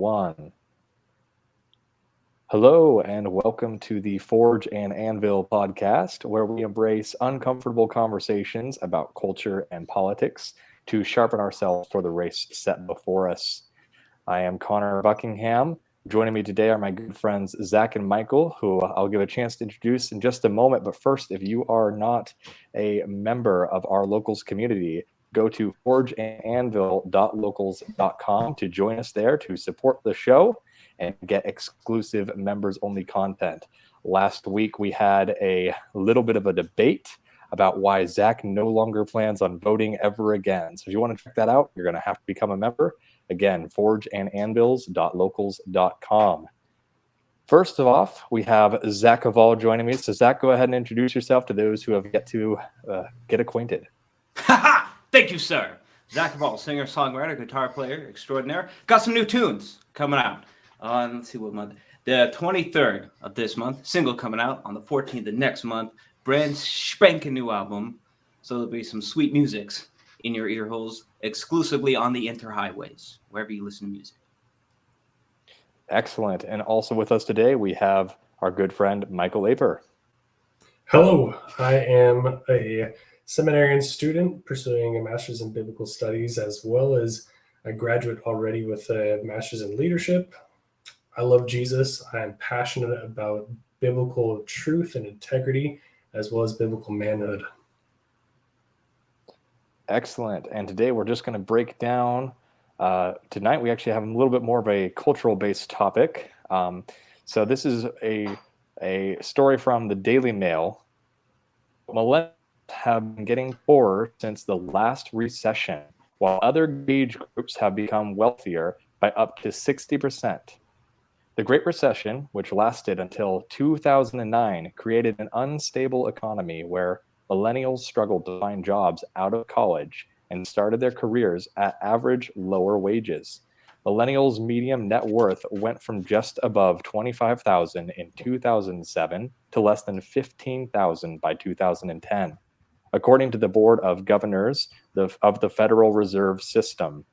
One. Hello, and welcome to the Forge and Anvil podcast, where we embrace uncomfortable conversations about culture and politics to sharpen ourselves for the race set before us. I am Connor Buckingham. Joining me today are my good friends Zach and Michael, who I'll give a chance to introduce in just a moment. But first, if you are not a member of our locals community, go to forgeandanvil.locals.com to join us there to support the show and get exclusive members-only content. Last week, we had a little bit of a debate about why Zach no longer plans on voting ever again. So if you want to check that out, you're going to have to become a member. Again, forgeandanvils.locals.com. First off, we have Zach Aval joining me. So Zach, go ahead and introduce yourself to those who have yet to get acquainted. Thank you, sir. Zach Aval, singer, songwriter, guitar player extraordinaire. Got some new tunes coming out. Let's see what month. The 23rd of this month. Single coming out on the 14th of next month. Brand spanking new album. So there'll be some sweet musics in your ear holes exclusively on the interhighways, wherever you listen to music. Excellent. And also with us today, we have our good friend, Michael Aper. Hello, I am a seminarian student pursuing a master's in biblical studies, as well as a graduate already with a master's in leadership. I love Jesus. I am passionate about biblical truth and integrity, as well as biblical manhood. Excellent. And today we're just going to break down, tonight we actually have a little bit more of a cultural-based topic. So this is a story from the Daily Mail. Millennials have been getting poorer since the last recession, while other age groups have become wealthier by up to 60%. The Great Recession, which lasted until 2009, created an unstable economy where millennials struggled to find jobs out of college and started their careers at average lower wages. Millennials' median net worth went from just above $25,000 in 2007 to less than $15,000 by 2010, according to the Board of Governors of the Federal Reserve System.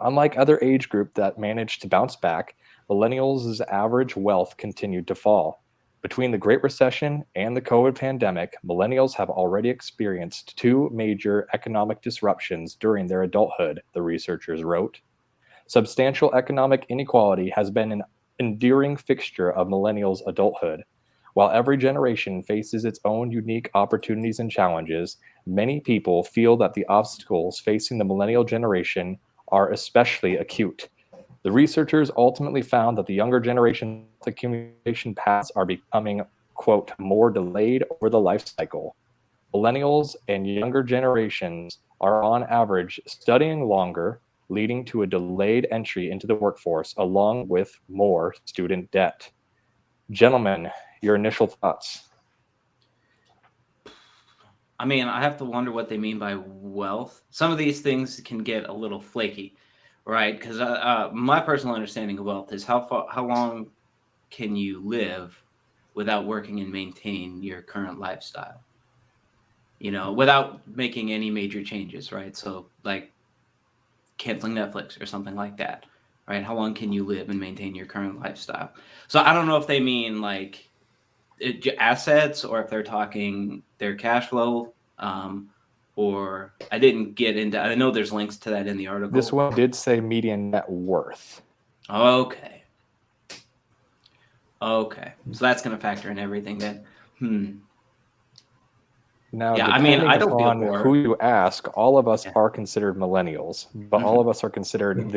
Unlike other age groups that managed to bounce back, millennials' average wealth continued to fall. Between the Great Recession and the COVID pandemic, millennials have already experienced two major economic disruptions during their adulthood, the researchers wrote. Substantial economic inequality has been an enduring fixture of millennials' adulthood. While every generation faces its own unique opportunities and challenges, many people feel that the obstacles facing the millennial generation are especially acute. The researchers ultimately found that the younger generation accumulation paths are becoming, quote, more delayed over the life cycle. Millennials and younger generations are on average studying longer, leading to a delayed entry into the workforce along with more student debt. Gentlemen, your initial thoughts? I mean, I have to wonder what they mean by wealth. Some of these things can get a little flaky, right? Because my personal understanding of wealth is how long can you live without working and maintain your current lifestyle? You know, without making any major changes, right? So like canceling Netflix or something like that, right? How long can you live and maintain your current lifestyle? So I don't know if they mean like assets or if they're talking their cash flow, or I didn't get into. I know there's links to that in the article. This one did say median net worth. Okay, so that's going to factor in everything then. Now, yeah, I mean, I don't feel poor. Who you ask, all of us are considered millennials, but all of us are considered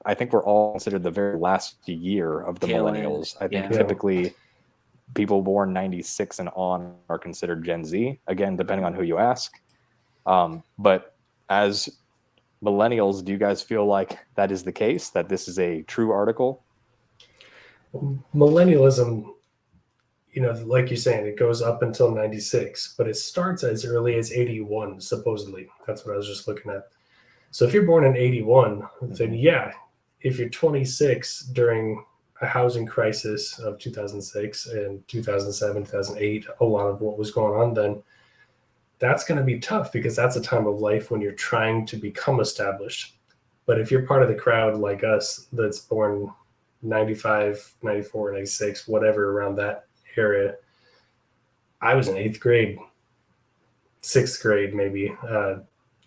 I think we're all considered the very last year of the millennials. I think typically people born 96 and on are considered Gen Z, again, depending on who you ask. But as millennials, do you guys feel like that is the case, that this is a true article? Millennialism, like you're saying, it goes up until 96, but it starts as early as 81, supposedly. That's what I was just looking at. So if you're born in 81, then if you're 26 during a housing crisis of 2006 and 2007, 2008, a lot of what was going on then, that's going to be tough because that's a time of life when you're trying to become established. But if you're part of the crowd like us that's born 95, 94, 96, whatever around that area, I was in 8th grade, 6th grade maybe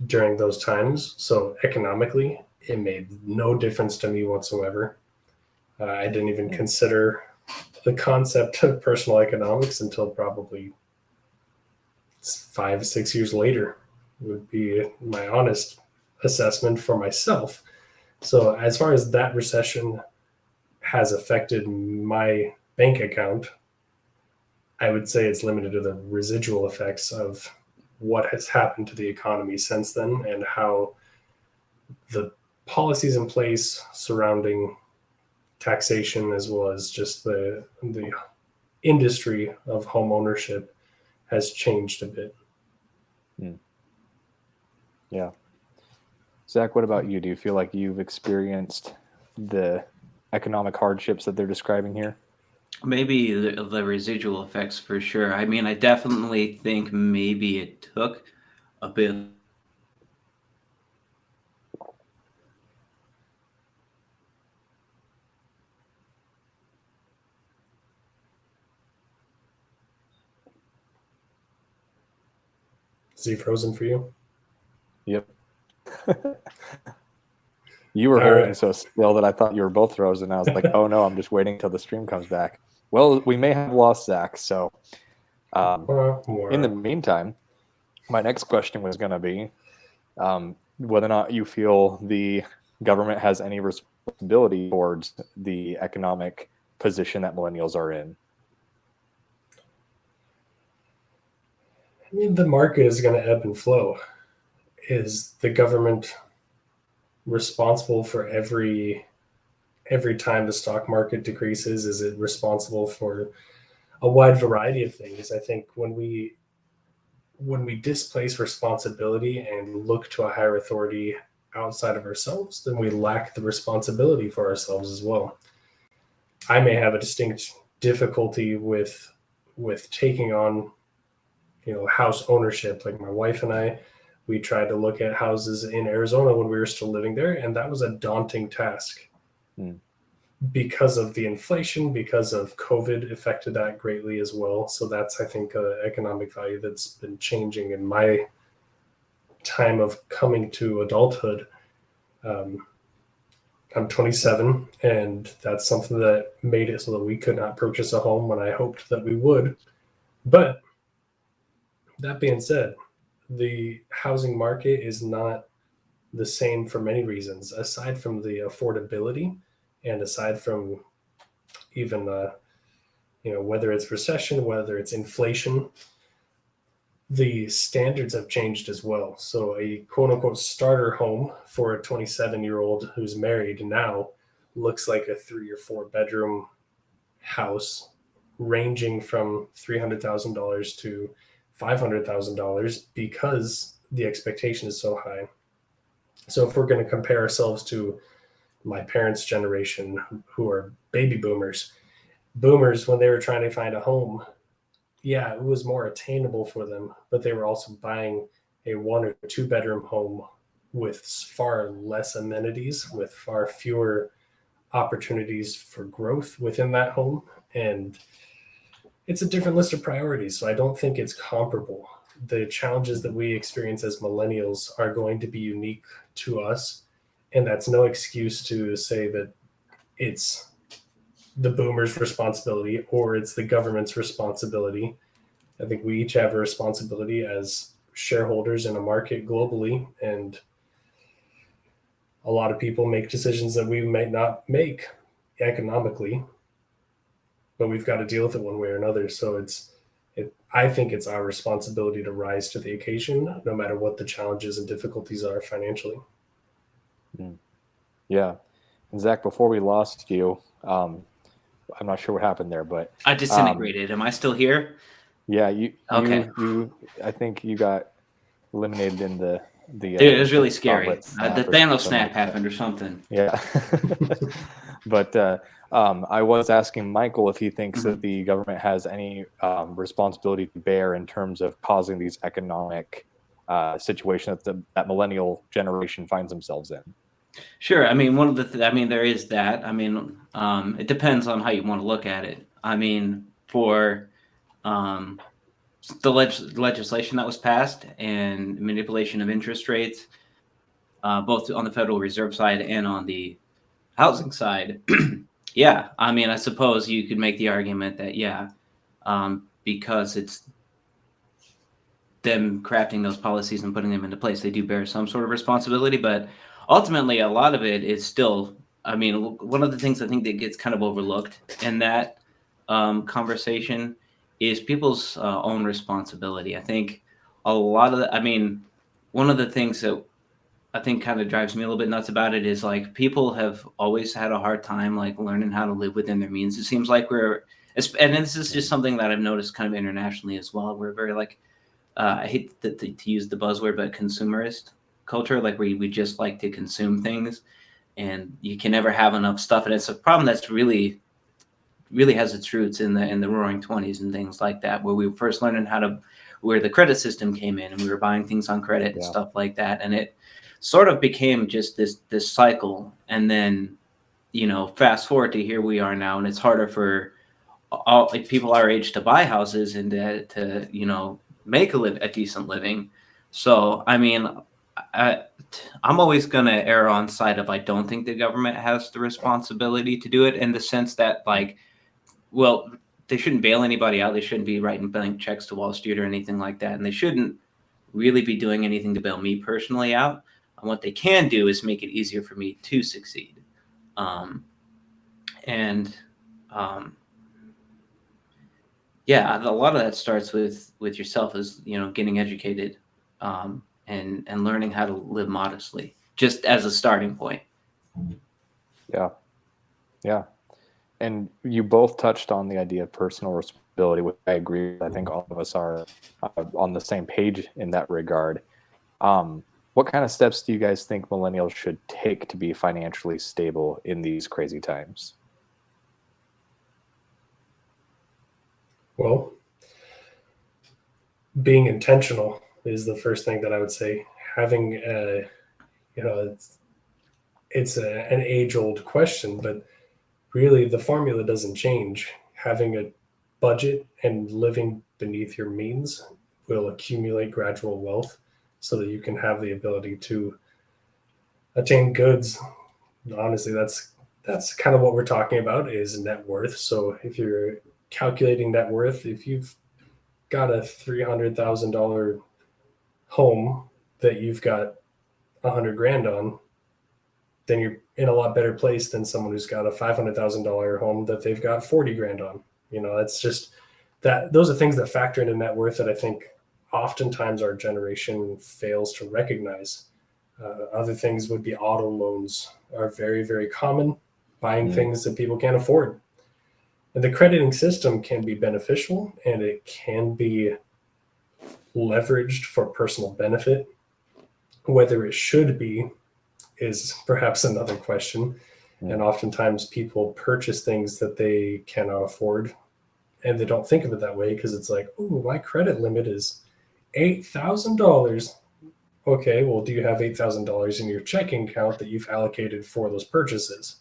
during those times. So economically, it made no difference to me whatsoever. I didn't even consider the concept of personal economics until probably 5, 6 years later, would be my honest assessment for myself. So as far as that recession has affected my bank account, I would say it's limited to the residual effects of what has happened to the economy since then, and how the policies in place surrounding taxation, as well as just the industry of home ownership, has changed a bit. Yeah. Zach, what about you? Do you feel like you've experienced the economic hardships that they're describing here? Maybe the residual effects for sure. I mean, I definitely think maybe it took a bit. Is he frozen for you? Yep. You were All holding right. so still that I thought you were both frozen. I was like, oh no, I'm just waiting till the stream comes back. Well, we may have lost Zach. So in the meantime, my next question was going to be whether or not you feel the government has any responsibility towards the economic position that millennials are in. I mean, the market is going to ebb and flow. Is the government responsible for every time the stock market decreases? Is it responsible for a wide variety of things? I think when we displace responsibility and look to a higher authority outside of ourselves, then we lack the responsibility for ourselves as well. I may have a distinct difficulty with taking on, house ownership. Like my wife and I, we tried to look at houses in Arizona when we were still living there, and that was a daunting task. Because of the inflation, because of COVID affected that greatly as well. So that's, I think, economic value that's been changing in my time of coming to adulthood. I'm 27, and that's something that made it so that we could not purchase a home when I hoped that we would. But that being said, the housing market is not the same for many reasons, aside from the affordability and aside from even whether it's recession, whether it's inflation, the standards have changed as well. So a quote unquote starter home for a 27-year-old who's married now looks like a 3 or 4 bedroom house, ranging from $300,000 to $500,000, because the expectation is so high. So if we're going to compare ourselves to my parents' generation, who are baby boomers, when they were trying to find a home, yeah, it was more attainable for them, but they were also buying a 1 or 2 bedroom home with far less amenities, with far fewer opportunities for growth within that home. And it's a different list of priorities. So I don't think it's comparable. The challenges that we experience as millennials are going to be unique to us. And that's no excuse to say that it's the boomers' responsibility or it's the government's responsibility. I think we each have a responsibility as shareholders in a market globally, and a lot of people make decisions that we might not make economically, but we've got to deal with it one way or another. So I think it's our responsibility to rise to the occasion, no matter what the challenges and difficulties are financially. Yeah. And Zach, before we lost you, I'm not sure what happened there, but I disintegrated. Am I still here? Yeah, Okay. I think you got eliminated in the Dude, it was really scary. Snap The or Thanos something snap like that. happened or something. Yeah. But I was asking Michael if he thinks that the government has any responsibility to bear in terms of causing these economic situations that millennial generation finds themselves in. Sure. I mean, one of the I mean, there is that. I mean, it depends on how you want to look at it. I mean, for um, the legislation that was passed and manipulation of interest rates, both on the Federal Reserve side and on the housing side, yeah. I mean, I suppose you could make the argument that yeah, because it's them crafting those policies and putting them into place, they do bear some sort of responsibility. But ultimately, a lot of it is still, I mean, one of the things I think that gets kind of overlooked in that conversation is people's own responsibility. I think a lot of the, I mean, one of the things that I think kind of drives me a little bit nuts about it is like people have always had a hard time like learning how to live within their means. It seems like and this is just something that I've noticed kind of internationally as well. We're very like I hate to use the buzzword, but consumerist culture, like we just like to consume things, and you can never have enough stuff, and it's a problem that's really has its roots in the Roaring Twenties and things like that, where we were first learning where the credit system came in, and we were buying things on credit and Yeah. stuff like that, and it sort of became just this cycle, and then fast forward to here we are now, and it's harder for all like people our age to buy houses and to make a decent living. So I mean, I, I'm always going to err on side of I don't think the government has the responsibility to do it in the sense that like, well, they shouldn't bail anybody out. They shouldn't be writing blank checks to Wall Street or anything like that, and they shouldn't really be doing anything to bail me personally out. And what they can do is make it easier for me to succeed. Um, and um, yeah, a lot of that starts with yourself, as getting educated, and learning how to live modestly, just as a starting point. Yeah. Yeah. And you both touched on the idea of personal responsibility, which I agree with. I think all of us are on the same page in that regard. What kind of steps do you guys think millennials should take to be financially stable in these crazy times? Well, being intentional is the first thing that I would say. Having it's an age old question, but really the formula doesn't change. Having a budget and living beneath your means will accumulate gradual wealth so that you can have the ability to attain goods. Honestly, that's kind of what we're talking about is net worth. So if you're calculating net worth, if you've got a $300,000 home that you've got 100 grand on, then you're in a lot better place than someone who's got a $500,000 home that they've got 40 grand on. That's just that those are things that factor into net worth that I think oftentimes our generation fails to recognize. Other things would be auto loans are very, very common, buying things that people can't afford. And the crediting system can be beneficial and it can be leveraged for personal benefit. Whether it should be is perhaps another question. And oftentimes people purchase things that they cannot afford and they don't think of it that way because it's like, oh, my credit limit is $8,000. Okay, well, do you have $8,000 in your checking account that you've allocated for those purchases?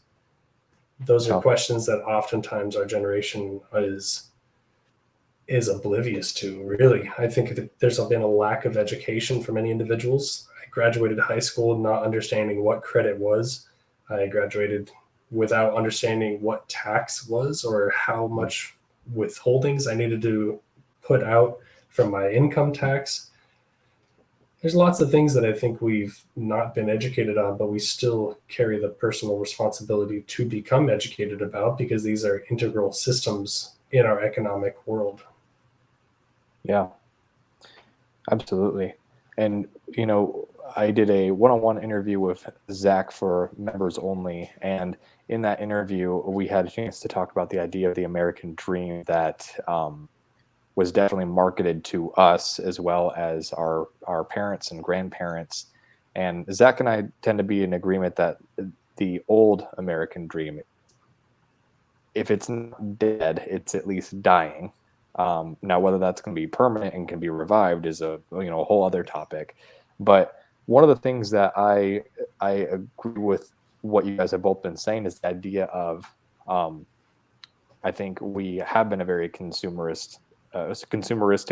Those are questions that oftentimes our generation is oblivious to, really. I think that there's been a lack of education for many individuals. I graduated high school not understanding what credit was. I graduated without understanding what tax was or how much withholdings I needed to put out from my income tax. There's lots of things that I think we've not been educated on, but we still carry the personal responsibility to become educated about because these are integral systems in our economic world. Yeah, absolutely. And, I did a one-on-one interview with Zach for members only. And in that interview, we had a chance to talk about the idea of the American dream that was definitely marketed to us as well as our parents and grandparents. And Zach and I tend to be in agreement that the old American dream, if it's not dead, it's at least dying. Now, whether that's going to be permanent and can be revived is a whole other topic. But one of the things that I agree with what you guys have both been saying is the idea of, I think we have been a very consumeristic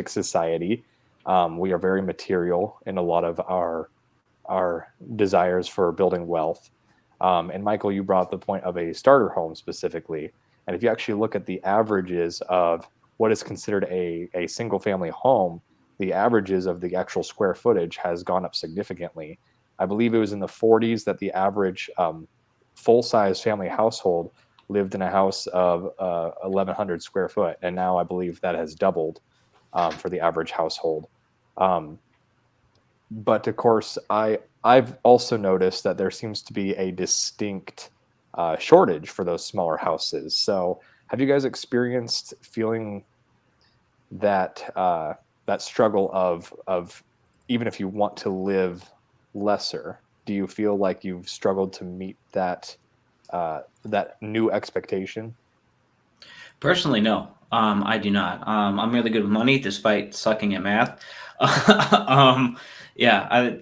society. We are very material in a lot of our desires for building wealth. And Michael, you brought up the point of a starter home specifically. And if you actually look at the averages of what is considered a single family home, the averages of the actual square footage has gone up significantly. I believe it was in the 40s that the average full size family household lived in a house of 1,100 square foot. And now I believe that has doubled for the average household. Um, but of course, I've also noticed that there seems to be a distinct shortage for those smaller houses. So, have you guys experienced feeling that that struggle of even if you want to live lesser, do you feel like you've struggled to meet that new expectation? Personally, no, I do not. I'm really good with money, despite sucking at math. Yeah,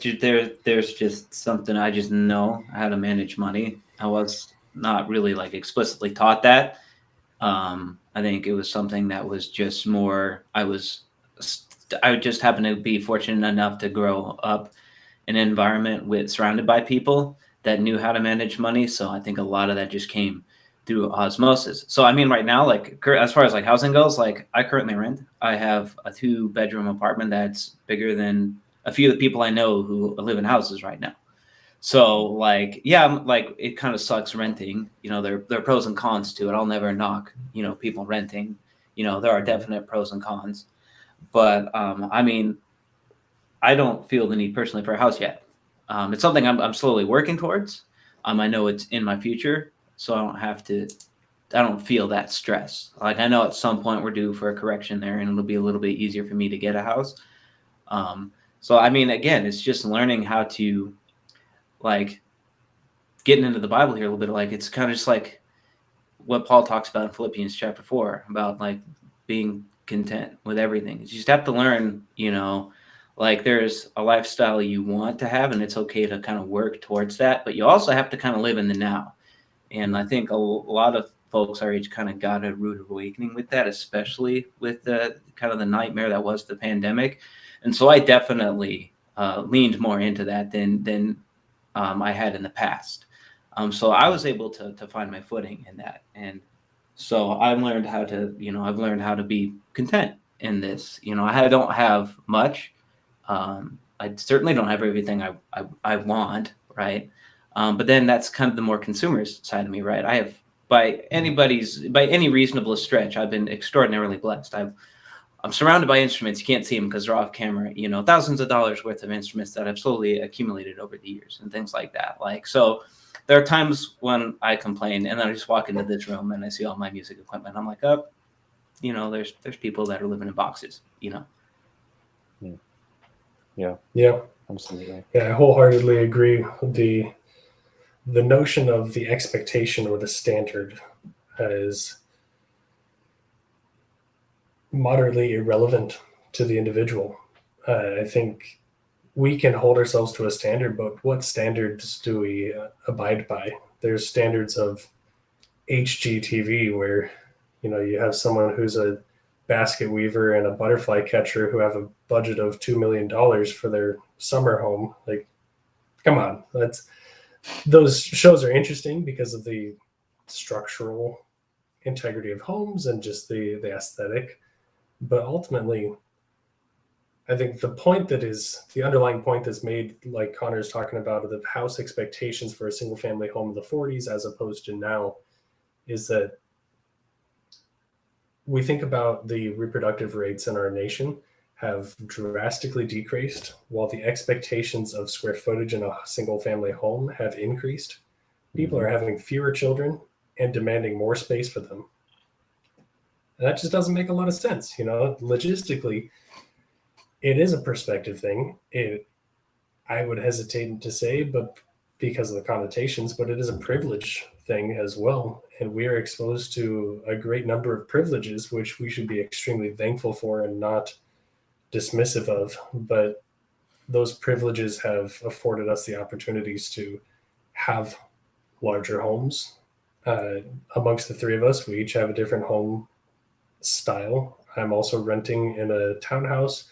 there's just something I just know how to manage money. I was not really like explicitly taught that. I think it was something that was just more. I just happened to be fortunate enough to grow up in an environment with surrounded by people that knew how to manage money. So I think a lot of that just came through osmosis. So I mean, right now, like as far as like housing goes, like I currently rent. I have a 2-bedroom apartment that's bigger than a few of the people I know who live in houses right now. So like, yeah, like it kind of sucks renting. There are pros and cons to it. I'll never knock, people renting. There are definite pros and cons. But I mean, I don't feel the need personally for a house yet. It's something I'm slowly working towards. I know it's in my future, so I don't feel that stress. Like I know at some point we're due for a correction there, and it'll be a little bit easier for me to get a house. So I mean, again, it's just learning how to like getting into the Bible here a little bit. Like it's kind of just like what Paul talks about in Philippians chapter 4 about like being content with everything. You just have to learn, like there's a lifestyle you want to have, and it's okay to kind of work towards that, but you also have to kind of live in the now. And I think a lot of folks our age kind of got a rude awakening with that, especially with the kind of the nightmare that was the pandemic. And so I definitely leaned more into that than I had in the past. So I was able to find my footing in that. And so I've learned I've learned how to be content in this. I don't have much. I certainly don't have everything I want, right? But then that's kind of the more consumerist side of me, right? I have by any reasonable stretch, I've been extraordinarily blessed. I'm surrounded by instruments. You can't see them because they're off camera. Thousands of dollars worth of instruments that I've slowly accumulated over the years and things like that. Like so, there are times when I complain, and then I just walk into this room and I see all my music equipment. I'm like, oh, there's people that are living in boxes. Yeah, Yeah. absolutely. Yeah, I wholeheartedly agree. The notion of the expectation or the standard is moderately irrelevant to the individual. I think we can hold ourselves to a standard, but what standards do we abide by? There's standards of HGTV where you have someone who's a basket weaver and a butterfly catcher who have a budget of $2 million for their summer home. Like, come on, those shows are interesting because of the structural integrity of homes and just the aesthetic. But ultimately, I think the underlying point that's made, like Connor's talking about, the house expectations for a single family home in the 40s as opposed to now, is that we think about the reproductive rates in our nation have drastically decreased while the expectations of square footage in a single family home have increased. People are having fewer children and demanding more space for them. And that just doesn't make a lot of sense. Logistically, it is a perspective thing. I would hesitate to say, but because of the connotations, but it is a privilege thing as well. And we are exposed to a great number of privileges, which we should be extremely thankful for and not dismissive of. But those privileges have afforded us the opportunities to have larger homes. Amongst the three of us, we each have a different home style. I'm also renting in a townhouse,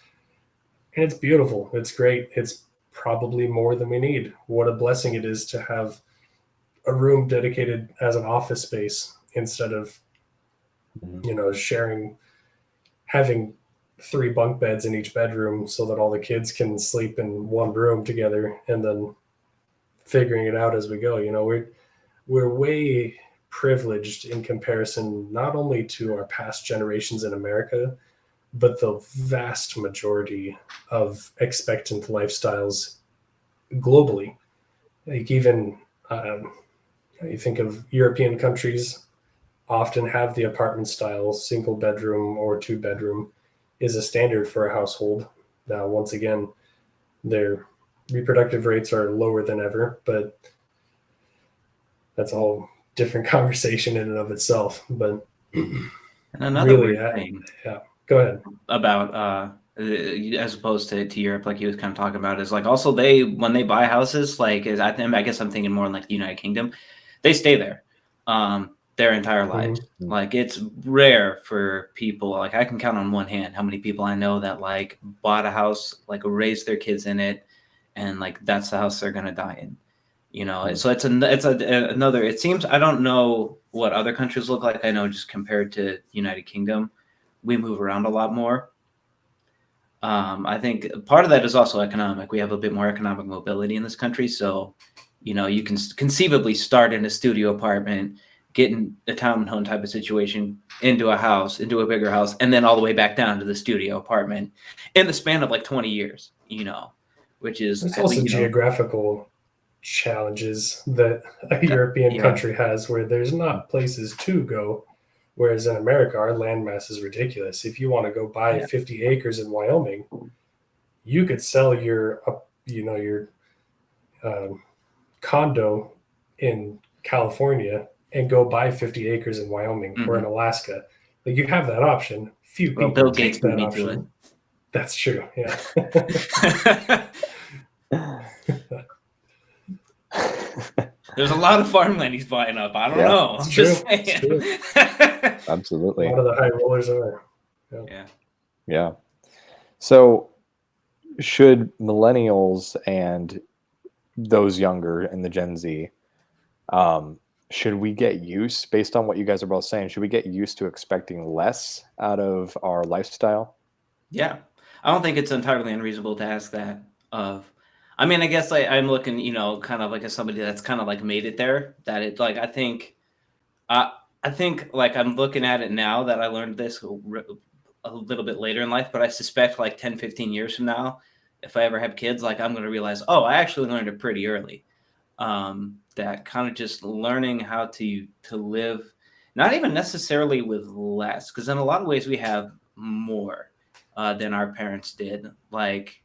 and it's beautiful. It's great. It's probably more than we need. What a blessing it is to have a room dedicated as an office space instead of, having 3 bunk beds in each bedroom so that all the kids can sleep in one room together and then figuring it out as we go. We're way privileged in comparison not only to our past generations in America, but the vast majority of expectant lifestyles globally. Like even you think of European countries often have the apartment style, single bedroom or 2-bedroom is a standard for a household. Now, once again, their reproductive rates are lower than ever, but that's a whole different conversation in and of itself. But and another weird thing, go ahead. About as opposed to Europe, like he was kind of talking about, is like also when they buy houses, like I guess I'm thinking more like the United Kingdom, they stay there their entire lives. Mm-hmm. Like it's rare for people, like I can count on one hand how many people I know that like bought a house, like raised their kids in it, and like that's the house they're gonna die in. So it's another. It seems, I don't know what other countries look like. I know just compared to United Kingdom, we move around a lot more. I think part of that is also economic. We have a bit more economic mobility in this country, so you can conceivably start in a studio apartment, get in a townhome type of situation, into a bigger house, and then all the way back down to the studio apartment in the span of like 20 years. Which is there's also geographical challenges that a European country has, where there's not places to go, whereas in America our landmass is ridiculous. If you want to go buy 50 acres in Wyoming, you could sell your condo in California and go buy 50 acres in Wyoming or in Alaska. Like, you have that option. Few people Bill Gates take that option. That's true. Yeah. There's a lot of farmland he's buying up. I don't know. I'm just saying. Absolutely. A lot of the high rollers are. Yeah. So should millennials and those younger in the Gen Z, should we get used, based on what you guys are both saying, should we get used to expecting less out of our lifestyle? Yeah. I don't think it's entirely unreasonable to ask that I mean, I guess I'm looking, kind of like as somebody that's kind of like made it there, that it like, I think like I'm looking at it now that I learned this a little bit later in life, but I suspect like 10, 15 years from now, if I ever have kids, like I'm going to realize, oh, I actually learned it pretty early. That kind of just learning how to live, not even necessarily with less, because in a lot of ways we have more than our parents did. Like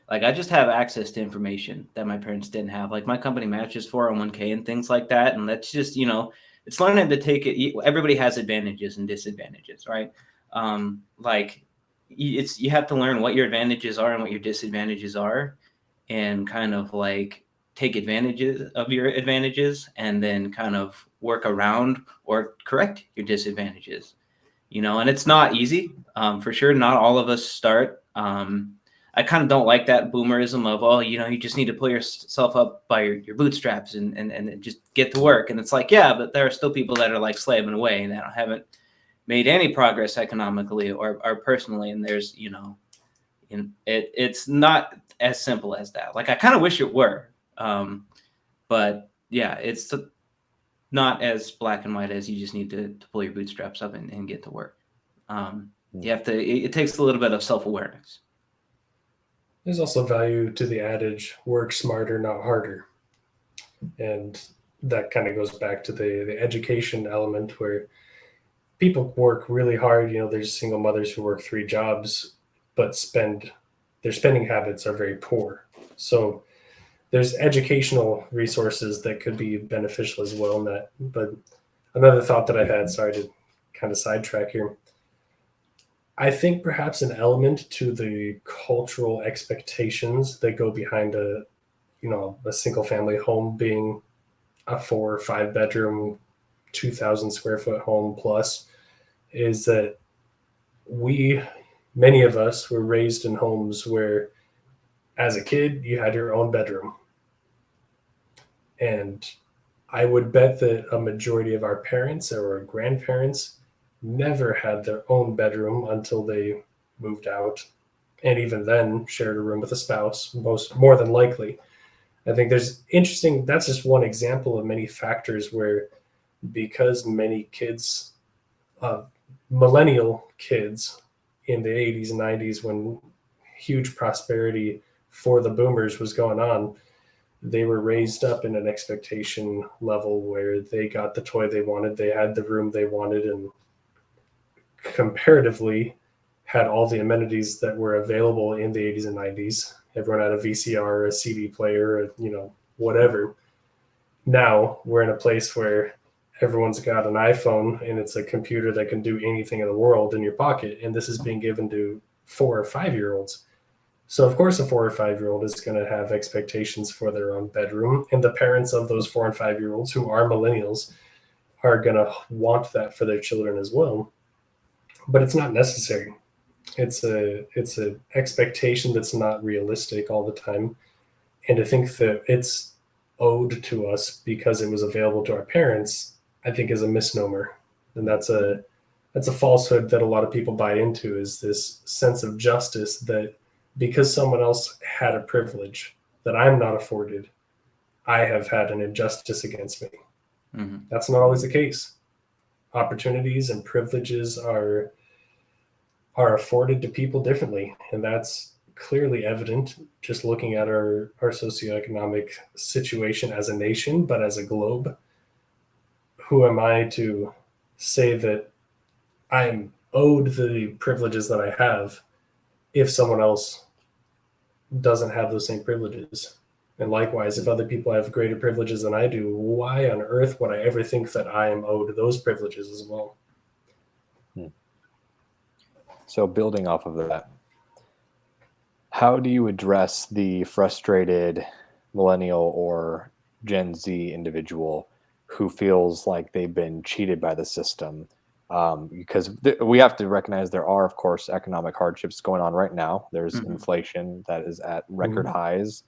I just have access to information that my parents didn't have. Like my company matches 401k and things like that. And that's just, it's learning to take it. Everybody has advantages and disadvantages, right? You have to learn what your advantages are and what your disadvantages are, and kind of like take advantages of your advantages and then kind of work around or correct your disadvantages, and it's not easy. For sure. Not all of us start. I kind of don't like that boomerism of, you just need to pull yourself up by your bootstraps and just get to work. And it's like, yeah, but there are still people that are like slaving away and that haven't made any progress economically or personally. And there's, it's not as simple as that. Like, I kind of wish it were. But yeah, it's not as black and white as you just need to pull your bootstraps up and get to work. You have to, it takes a little bit of self-awareness. There's also value to the adage, work smarter, not harder. And that kind of goes back to the education element, where people work really hard. There's single mothers who work 3 jobs, but their spending habits are very poor. So there's educational resources that could be beneficial as well in that. But another thought that I had, sorry to kind of sidetrack here. I think perhaps an element to the cultural expectations that go behind a single family home being a 4 or 5 bedroom, 2,000 square foot home plus is that many of us were raised in homes where as a kid you had your own bedroom. And I would bet that a majority of our parents or our grandparents never had their own bedroom until they moved out. And even then, shared a room with a spouse, more than likely. I think that's just one example of many factors where, because many kids, millennial kids in the 80s and 90s, when huge prosperity for the boomers was going on, they were raised up in an expectation level where they got the toy they wanted, they had the room they wanted, and comparatively had all the amenities that were available in the 80s and 90s. Everyone had a VCR, a CD player, whatever. Now we're in a place where everyone's got an iPhone and it's a computer that can do anything in the world in your pocket. And this is being given to 4 or 5 year olds. So of course a 4 or 5 year old is going to have expectations for their own bedroom. And the parents of those 4 and 5 year olds who are millennials are going to want that for their children as well. But it's not necessary. It's a expectation that's not realistic all the time. And to think that it's owed to us because it was available to our parents, I think is a misnomer. And that's a falsehood that a lot of people buy into, is this sense of justice that because someone else had a privilege that I'm not afforded, I have had an injustice against me. Mm-hmm. That's not always the case. Opportunities and privileges are afforded to people differently. And that's clearly evident just looking at our socioeconomic situation as a nation, but as a globe. Who am I to say that I'm owed the privileges that I have if someone else doesn't have those same privileges? And likewise, if other people have greater privileges than I do, why on earth would I ever think that I am owed those privileges as well? So building off of that, how do you address the frustrated millennial or Gen Z individual who feels like they've been cheated by the system? Because we have to recognize there are, of course, economic hardships going on right now. There's inflation that is at record highs.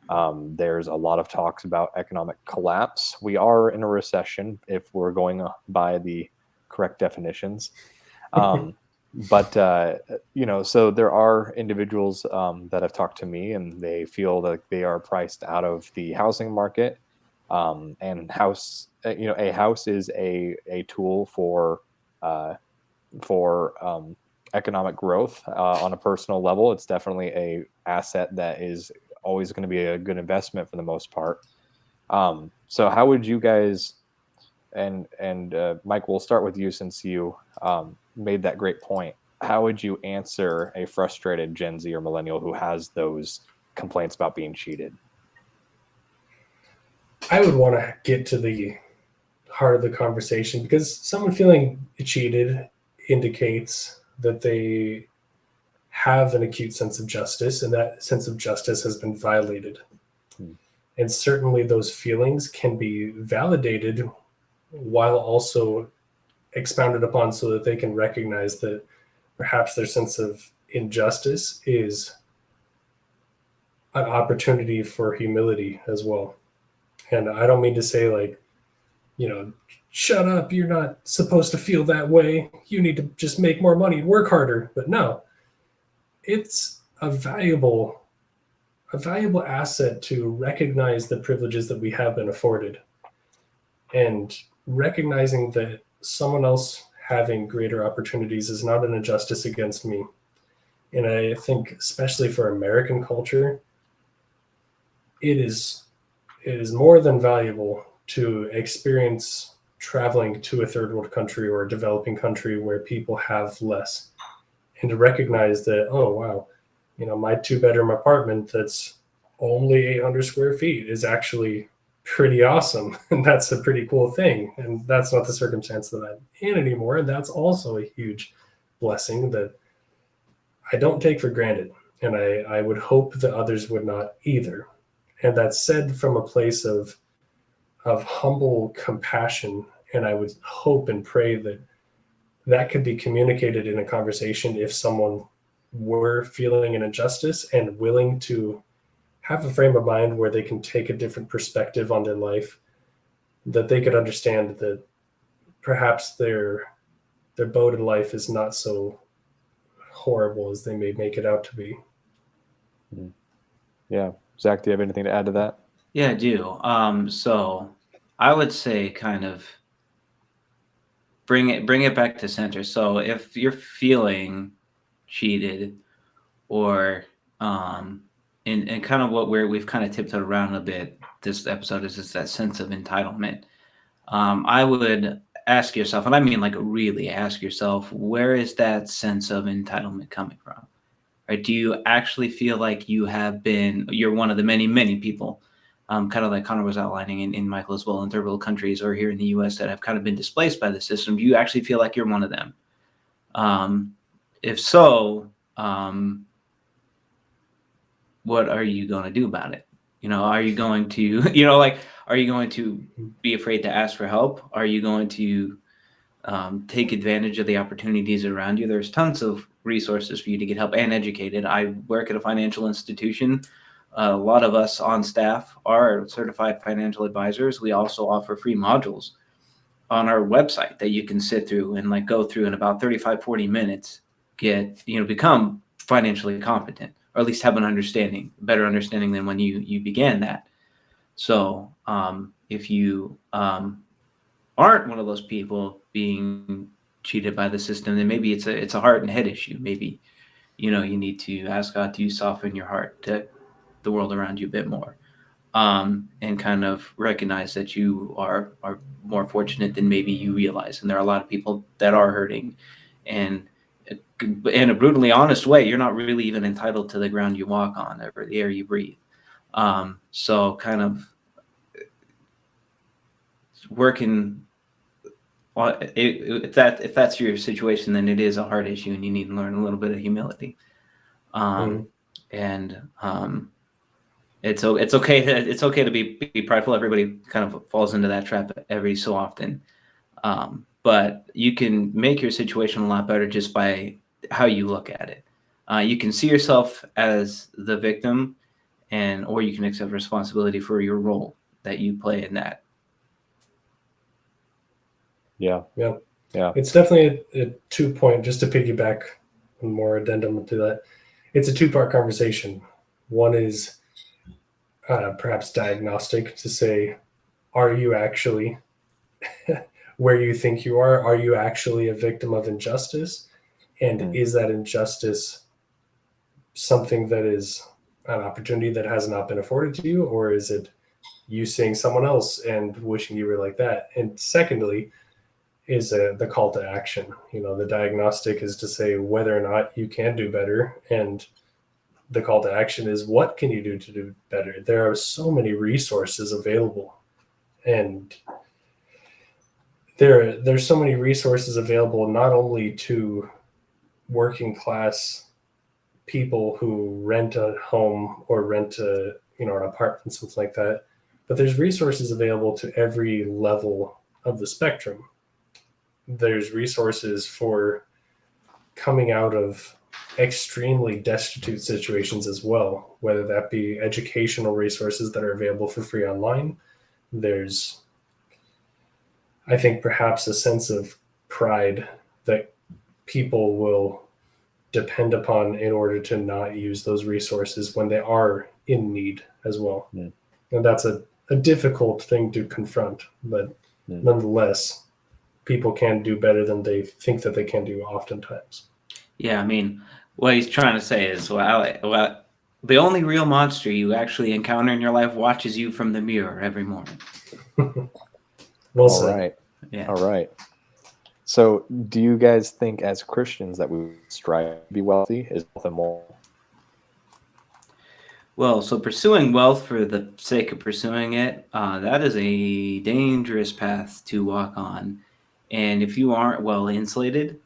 There's a lot of talks about economic collapse. We are in a recession if we're going by the correct definitions. But so there are individuals that have talked to me, and they feel that they are priced out of the housing market. And a house is a tool for economic growth on a personal level. It's definitely a asset that is always going to be a good investment for the most part. So how would you guys, and Mike, we'll start with you since you made that great point. How would you answer a frustrated Gen Z or millennial who has those complaints about being cheated? I would want to get to the heart of the conversation, because someone feeling cheated indicates that they have an acute sense of justice, and that sense of justice has been violated. And certainly those feelings can be validated while also expounded upon so that they can recognize that perhaps their sense of injustice is an opportunity for humility as well. And I don't mean to say shut up, you're not supposed to feel that way, you need to just make more money and work harder. But no, it's a valuable asset to recognize the privileges that we have been afforded, and recognizing that someone else having greater opportunities is not an injustice against me. And I think especially for American culture, it is more than valuable to experience traveling to a third world country or a developing country where people have less, and to recognize that, oh wow, my 2-bedroom apartment that's only 800 square feet is actually pretty awesome, and that's a pretty cool thing. And that's not the circumstance that I'm in anymore, and that's also a huge blessing that I don't take for granted, and I would hope that others would not either. And that's said from a place of humble compassion. And I would hope and pray that that could be communicated in a conversation if someone were feeling an injustice and willing to have a frame of mind where they can take a different perspective on their life, that they could understand that perhaps their boat in life is not so horrible as they may make it out to be. Yeah. Zach, do you have anything to add to that? Yeah, I do. So I would say kind of bring it back to center. So if you're feeling cheated, or and kind of what we've kind of tiptoed around a bit this episode is just that sense of entitlement. I would ask yourself, and I mean like really ask yourself, where is that sense of entitlement coming from? Right? Do you actually feel like you're one of the many people, kind of like Connor was outlining in Michael as well, in third world countries or here in the US that have kind of been displaced by the system? Do you actually feel like you're one of them? If so, what are you going to do about it? Are you going to, are you going to be afraid to ask for help? Are you going to take advantage of the opportunities around you? There's tons of resources for you to get help and educated. I work at a financial institution. A lot of us on staff are certified financial advisors. We also offer free modules on our website that you can sit through and like go through in about 35, 40 minutes, become financially competent, or at least have an better understanding than when you began that. So if you aren't one of those people being cheated by the system, then maybe it's a heart and head issue. Maybe, you need to ask God to soften your heart to the world around you a bit more, and kind of recognize that you are more fortunate than maybe you realize. And there are a lot of people that are hurting, and in a brutally honest way, you're not really even entitled to the ground you walk on or the air you breathe. So kind of working on if that's your situation, then it is a hard issue and you need to learn a little bit of humility. And it's okay to be prideful. Everybody kind of falls into that trap every so often. But you can make your situation a lot better just by how you look at it. You can see yourself as the victim, or you can accept responsibility for your role that you play in that. Yeah. It's definitely a 2-point, just to piggyback one more addendum to that. It's a 2-part conversation. One is perhaps diagnostic, to say, are you actually where you think you are? Are you actually a victim of injustice? And is that injustice something that is an opportunity that has not been afforded to you? Or is it you seeing someone else and wishing you were like that? And secondly, is the call to action. The diagnostic is to say whether or not you can do better. And the call to action is, what can you do to do better? There are so many resources available. And there's so many resources available, not only to working class people who rent a home or rent an apartment, something like that, but there's resources available to every level of the spectrum. There's resources for coming out of extremely destitute situations as well, whether that be educational resources that are available for free online. There's, I think, perhaps a sense of pride that people will depend upon in order to not use those resources when they are in need as well. And that's a difficult thing to confront, but nonetheless, people can do better than they think that they can do oftentimes. Yeah, I mean, what he's trying to say is, well, the only real monster you actually encounter in your life watches you from the mirror every morning. Well said. All right. Yeah. All right. So do you guys think as Christians that we strive to be wealthy? Is wealth immoral? Well, so pursuing wealth for the sake of pursuing it, that is a dangerous path to walk on. And if you aren't well insulated,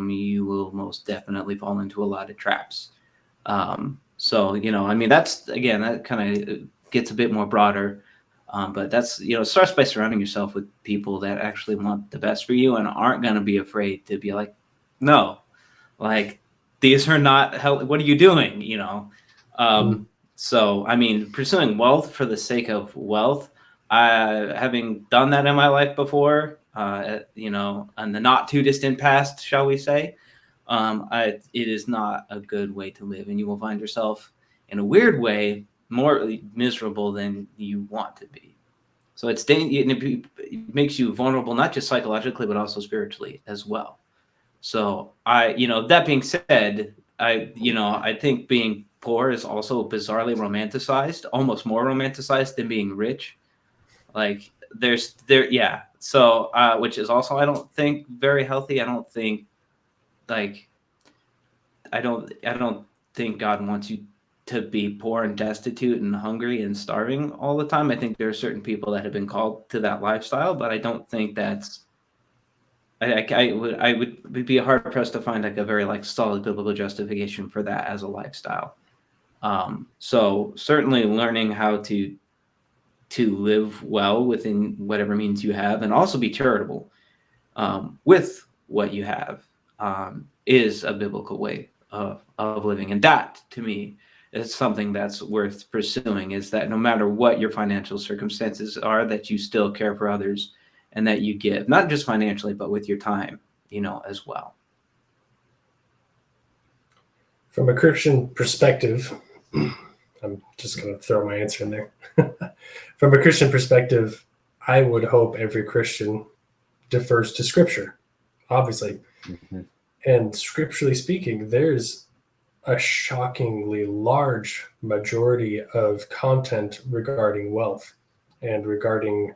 you will most definitely fall into a lot of traps. So, I mean, that's, again, that kind of gets a bit more broader. But that's, it starts by surrounding yourself with people that actually want the best for you and aren't going to be afraid to be like, no, like, these are not what are you doing? So, I mean, pursuing wealth for the sake of wealth, having done that in my life before, in the not too distant past, shall we say, it is not a good way to live, and you will find yourself in a weird way more miserable than you want to be. So it makes you vulnerable, not just psychologically, but also spiritually as well. So that being said, I think being poor is also bizarrely romanticized, almost more romanticized than being rich. Like yeah. So, which is also, I don't think, very healthy. I don't think, like, I don't think God wants you to be poor and destitute and hungry and starving all the time. I think there are certain people that have been called to that lifestyle, but I don't think that's, I would be hard pressed to find like a very like solid biblical justification for that as a lifestyle. So certainly learning how to live well within whatever means you have, and also be charitable with what you have, is a biblical way of living. And that, to me, is something that's worth pursuing, is that no matter what your financial circumstances are, that you still care for others and that you give, not just financially, but with your time, as well. From a Christian perspective, I'm just going to throw my answer in there. From a Christian perspective, I would hope every Christian defers to Scripture, obviously. Mm-hmm. And scripturally speaking, there's a shockingly large majority of content regarding wealth and regarding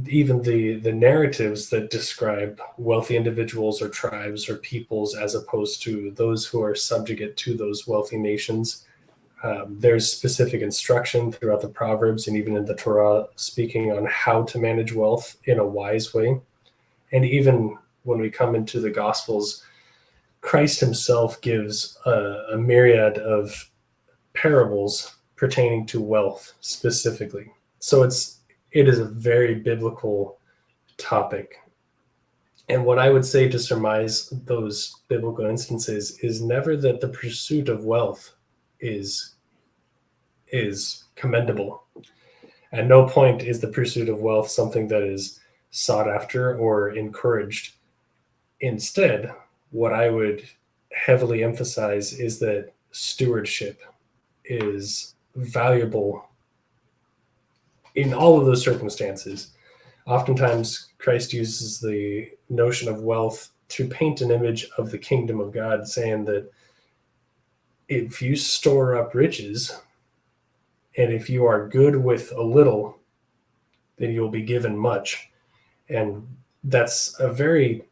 even the narratives that describe wealthy individuals or tribes or peoples as opposed to those who are subjugate to those wealthy nations. There's specific instruction throughout the Proverbs and even in the Torah speaking on how to manage wealth in a wise way. And even when we come into the Gospels, Christ himself gives a myriad of parables pertaining to wealth specifically. So it is a very biblical topic. And what I would say to surmise those biblical instances is never that the pursuit of wealth is commendable. At no point is the pursuit of wealth something that is sought after or encouraged. Instead, what I would heavily emphasize is that stewardship is valuable in all of those circumstances. Oftentimes, Christ uses the notion of wealth to paint an image of the kingdom of God, saying that if you store up riches and if you are good with a little, then you'll be given much. And that's a very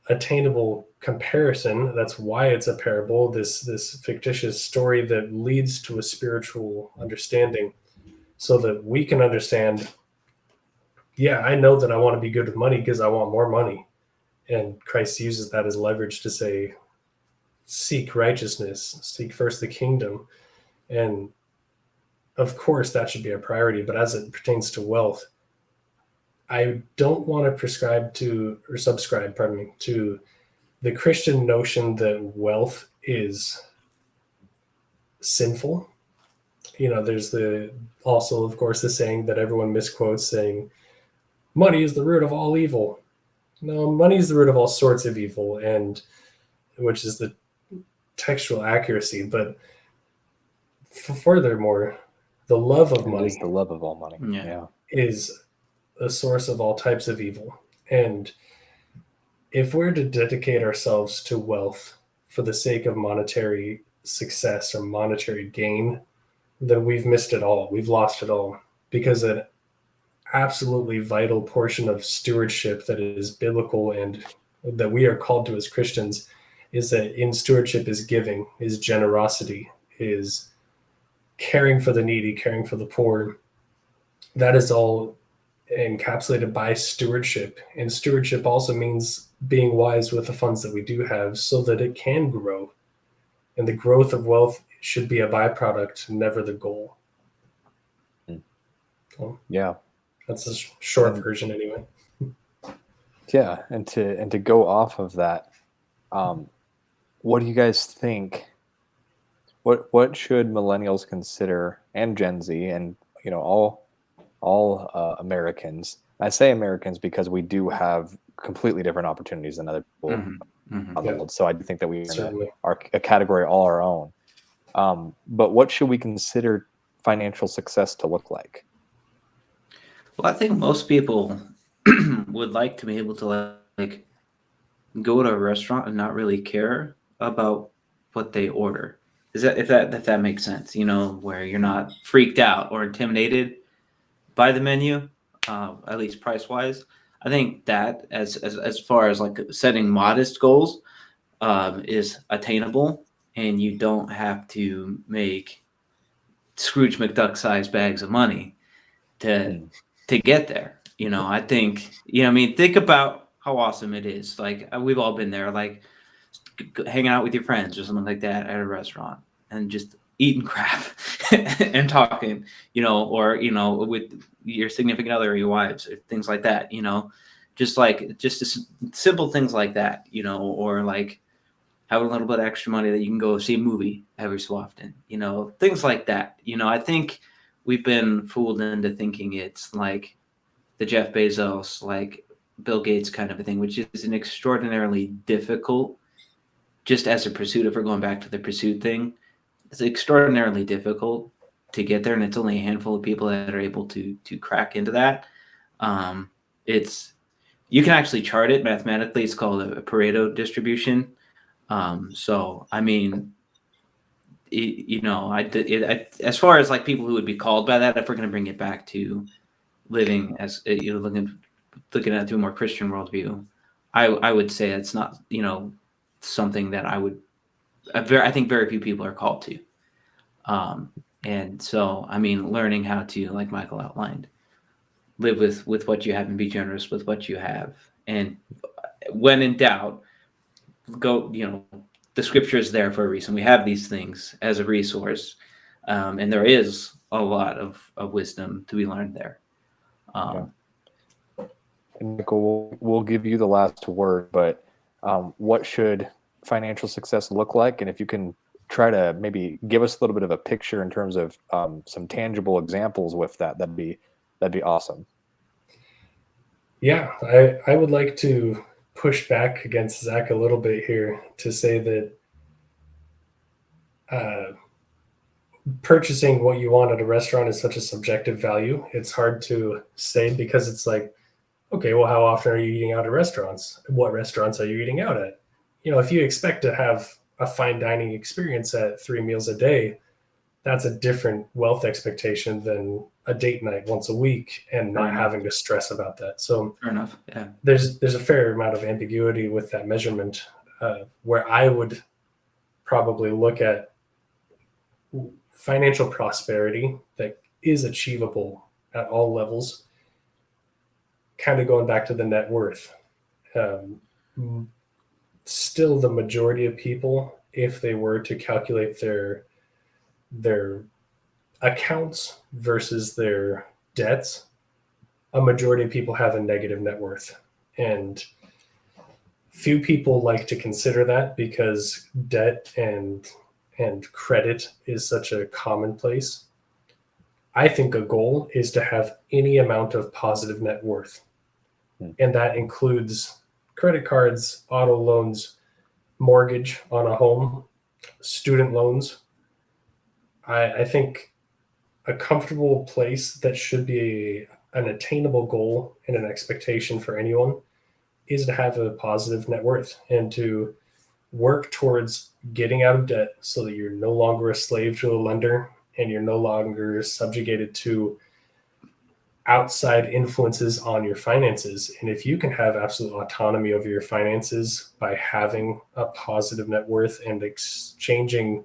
attainable comparison. That's why it's a parable, this fictitious story that leads to a spiritual understanding, so that we can understand, yeah, I know that I want to be good with money because I want more money. And Christ uses that as leverage to say, seek righteousness, seek first the kingdom. And of course, that should be a priority. But as it pertains to wealth, I don't want to subscribe to the Christian notion that wealth is sinful. There's also, of course, the saying that everyone misquotes, saying, money is the root of all evil. No, money is the root of all sorts of evil, and which is the textual accuracy. But furthermore, the love of money is the love of all money. Yeah. Is a source of all types of evil. And if we're to dedicate ourselves to wealth for the sake of monetary success or monetary gain, then we've missed it all. We've lost it all, because an absolutely vital portion of stewardship that is biblical and that we are called to as Christians is that in stewardship is giving, is generosity, is caring for the needy, caring for the poor. That is all encapsulated by stewardship. And stewardship also means being wise with the funds that we do have so that it can grow. And the growth of wealth should be a byproduct, never the goal. So Yeah. that's a short version anyway. Yeah. And to go off of that, what do you guys think? What should millennials consider, and Gen Z, and all Americans? I say Americans because we do have completely different opportunities than other people on the world. So I do think that we are a category all our own. But what should we consider financial success to look like? Well, I think most people would like to be able to like go to a restaurant and not really care about what they order. If that makes sense, where you're not freaked out or intimidated by the menu, at least price wise. I think that as far as like setting modest goals is attainable, and you don't have to make Scrooge McDuck sized bags of money to get there. I think, think about how awesome it is. Like we've all been there, like hanging out with your friends or something like that at a restaurant and just eating crap and talking, or, with your significant other or your wives or things like that, just simple things like that, or like having a little bit of extra money that you can go see a movie every so often, things like that. I think we've been fooled into thinking it's like the Jeff Bezos, like Bill Gates kind of a thing, which is an extraordinarily difficult, just as a pursuit, if we're going back to the pursuit thing, it's extraordinarily difficult to get there. And it's only a handful of people that are able to crack into that. You can actually chart it mathematically. It's called a Pareto distribution. So, I mean, as far as like people who would be called by that, if we're going to bring it back to living as, looking at it through a more Christian worldview, I would say it's not, something that I think very few people are called to. And so, I mean, learning how to, like Michael outlined, live with what you have and be generous with what you have. And when in doubt, go, the scripture is there for a reason. We have these things as a resource. And there is a lot of wisdom to be learned there. And Michael, we'll give you the last word, but what should financial success look like? And if you can try to maybe give us a little bit of a picture in terms of some tangible examples with that, that'd be awesome. Yeah, I would like to push back against Zach a little bit here to say that purchasing what you want at a restaurant is such a subjective value. It's hard to say because it's like, okay, well, how often are you eating out at restaurants? What restaurants are you eating out at? If you expect to have a fine dining experience at 3 meals a day, that's a different wealth expectation than a date night once a week and not having to stress about that. So fair enough. Yeah. There's a fair amount of ambiguity with that measurement, where I would probably look at financial prosperity that is achievable at all levels, kind of going back to the net worth. Still, the majority of people, if they were to calculate their accounts versus their debts, a majority of people have a negative net worth. And few people like to consider that because debt and credit is such a commonplace. I think a goal is to have any amount of positive net worth. And that includes credit cards, auto loans, mortgage on a home, student loans. I think a comfortable place that should be an attainable goal and an expectation for anyone is to have a positive net worth and to work towards getting out of debt so that you're no longer a slave to a lender and you're no longer subjugated to outside influences on your finances. And if you can have absolute autonomy over your finances by having a positive net worth and exchanging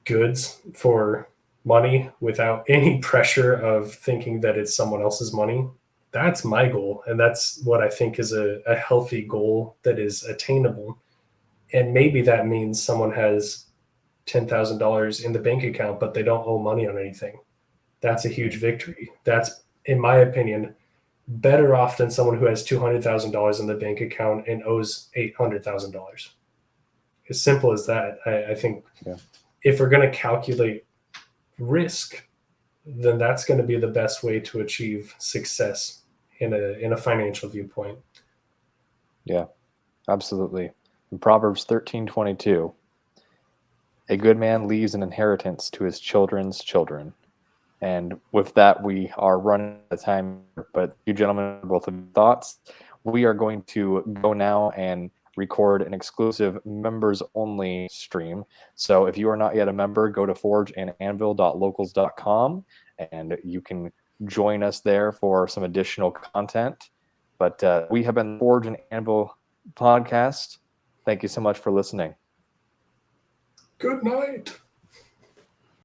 goods for money without any pressure of thinking that it's someone else's money. That's my goal. And that's what I think is a healthy goal that is attainable. And maybe that means someone has $10,000 in the bank account, but they don't owe money on anything. That's a huge victory. That's, in my opinion, better off than someone who has $200,000 in the bank account and owes $800,000. As simple as that. I think if we're going to calculate risk, then that's going to be the best way to achieve success in a financial viewpoint. Yeah, absolutely. In Proverbs 13:22, a good man leaves an inheritance to his children's children. And with that, we are running out of time. But you gentlemen, both of your thoughts. We are going to go now and record an exclusive members only stream. So if you are not yet a member, go to forgeandanvil.locals.com and you can join us there for some additional content. But we have been the Forge and Anvil podcast. Thank you so much for listening. Good night.